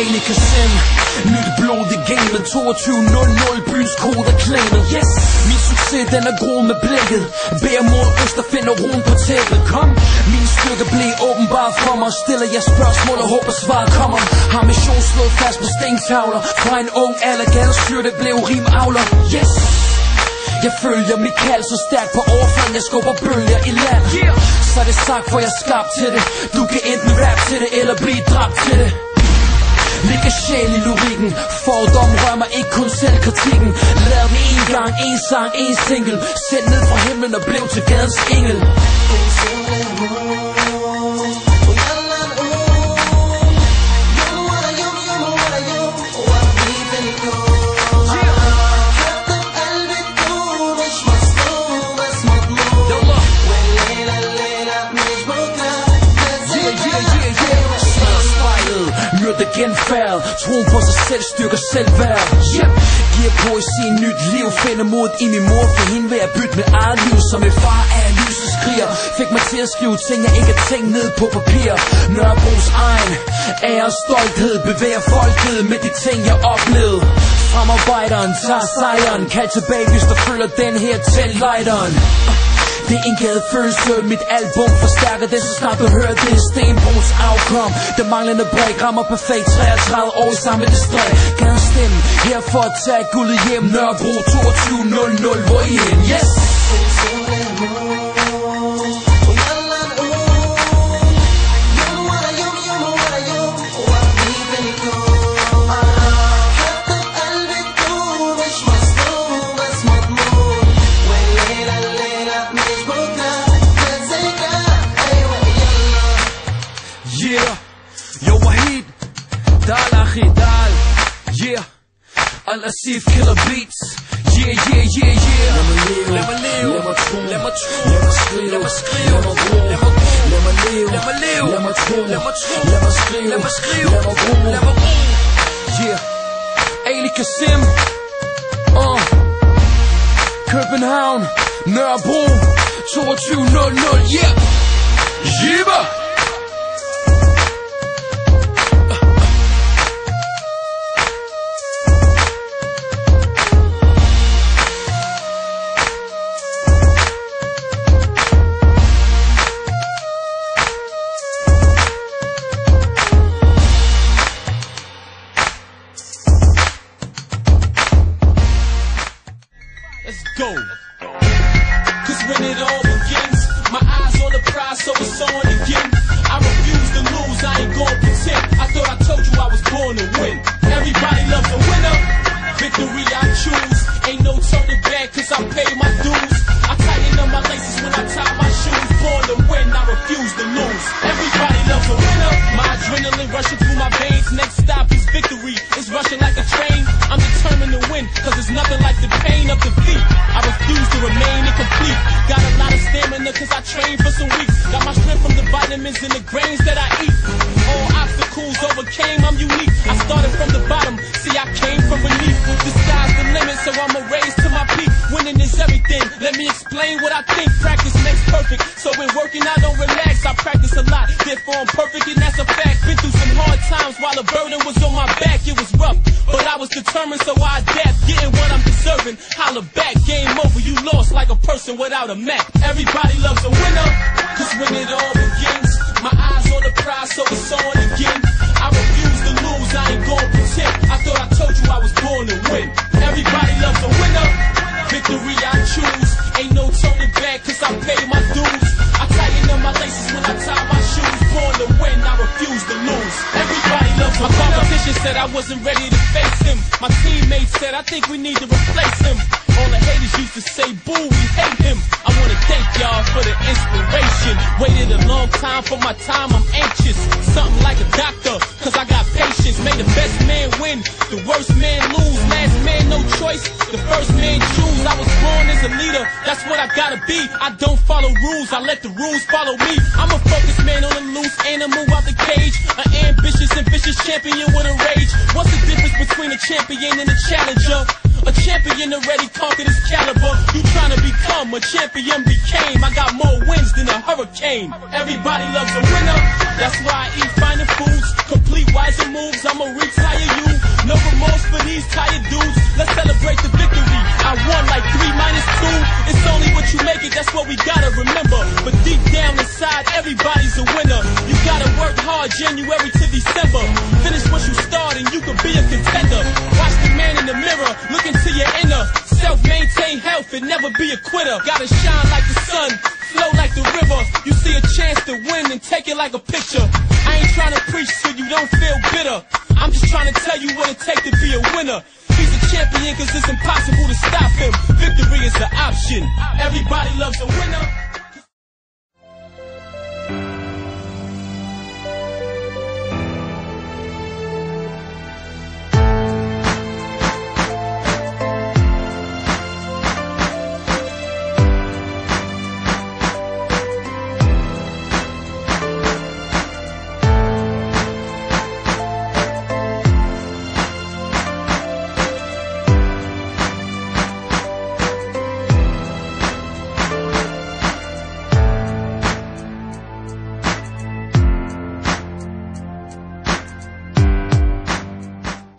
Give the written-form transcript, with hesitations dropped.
Ali Kasim, nyt blod i gamet. 22.00, byens kode er klanet. Yes, min succes den er groet med blikket. Bærer mod øst og finder roen på tæppet. Kom, min styrke blev åbenbart for mig. Stiller jeg spørgsmål og håber svaret kommer. Har mission slået fast på stentavler. Fra en ung alder gadestyrte blev rimavler. Yes, jeg følger mit kald så stærkt på overfladen. Jeg skubber bølger i land. Så er det sagt, for jeg er skarp til det. Du kan enten rap til det, eller blive dræbt til det. Ligger sjæl i lyrikken. Fordom rører mig ikke kun selvkritikken. Lad den en gang, en sang, en single. Sæt ned fra himlen og blev til gadens engel. Genfærd, troen på sig selv styrker selvværd. Giver poesien nyt liv, finder mod i min mor. For hende vil jeg bytte med eget liv. Som en far af lyset skriger. Fik mig til at skrive ting jeg ikke har tænkt ned på papir. Nørrebros egen ære og stolthed bevæger folket med de ting jeg oplevede. Fremarbejderen tager sejren. Kald tilbage hvis der følger den her til lighteren. Det er en gadefølelse, mit album forstærker det, så snart du hører det. Stenbroens afkom, det manglende bræk rammer perfekt. 33 år i samme distrikt. Gadens stemme, her for at tage guldet hjem. Nørrebro 22.00, hvor I hen? Yes! Al-Asif Killer Beats. Yeah. Lad mig leve, lad mig tro, lad mig skrive, lad mig gro, lad mig leve, lad mig tro, lad mig skrive, lad mig gro. Yeah, Ali Kasim. København, Nørrebro 22.00. Yeah, Jibba. Let's go. Cause when it all begins, my eyes on the prize, so it's on again. I refuse to lose, I ain't gon' pretend. I thought I told you I was born to win. Everybody loves a winner. Victory I choose. Ain't no turning back, cause I pay my dues. I tighten up my laces when I tie my shoes. Born to win, I refuse to lose. Everybody loves a winner. My adrenaline rushing through my veins. Next stop is victory. It's rushing like a train. I'm determined to win, cause there's nothing like the pain of defeat. I refuse to remain incomplete. Got a lot of stamina cause I train for some weeks. Got my strength from the vitamins and the grains that I eat. All obstacles overcame, I'm unique. I started from the bottom, see I came from beneath. The sky's the limit, so I'ma raise to my peak. Winning is everything, let me explain what I think. Practice makes perfect, so when working I don't relax. I practice a lot, therefore I'm perfect and that's a fact. Been through some hard times while the burden was on my back. It was rough, but I was determined, so I adapt. Getting what I'm deserving, holla back. Game over, you lost like a person without a map. Everybody loves a winner, cause when it all begins, my eyes on the prize, so it's on again. I refuse to lose, I ain't gon' pretend. I thought I told you I was born to win. Everybody loves a winner. Victory I choose. Ain't no turning back, cause I pay my dues. I tighten up my laces when I tie my shoes. Born to win, I refuse to lose. Everybody loves a winner. My competition said I wasn't ready to face him. My teammates said I think we need to replace him. All the haters used to say, boo, we hate him. I wanna thank y'all for the inspiration. Waited a long time for my time, I'm anxious. Something like a doctor, cause I got patience. May the best man win, the worst man lose. Last man no choice, the first man choose. I was born as a leader, that's what I gotta be. I don't follow rules, I let the rules follow me. I'm a focused man on the loose, animal out the cage. An ambitious and vicious champion with a rage. What's the difference between a champion and a challenger? A champion already conquered his caliber. You trying to become a champion became. I got more wins than a hurricane. Everybody loves a winner. That's why I eat finer foods, complete wiser moves. I remember. Finish what you start and you can be a contender. Watch the man in the mirror, look into your inner self, maintain health and never be a quitter. Gotta shine like the sun, flow like the river. You see a chance to win and take it like a picture. I ain't trying to preach so you don't feel bitter. I'm just trying to tell you what it takes to be a winner. He's a champion cause it's impossible to stop him. Victory is the option. Everybody loves a winner.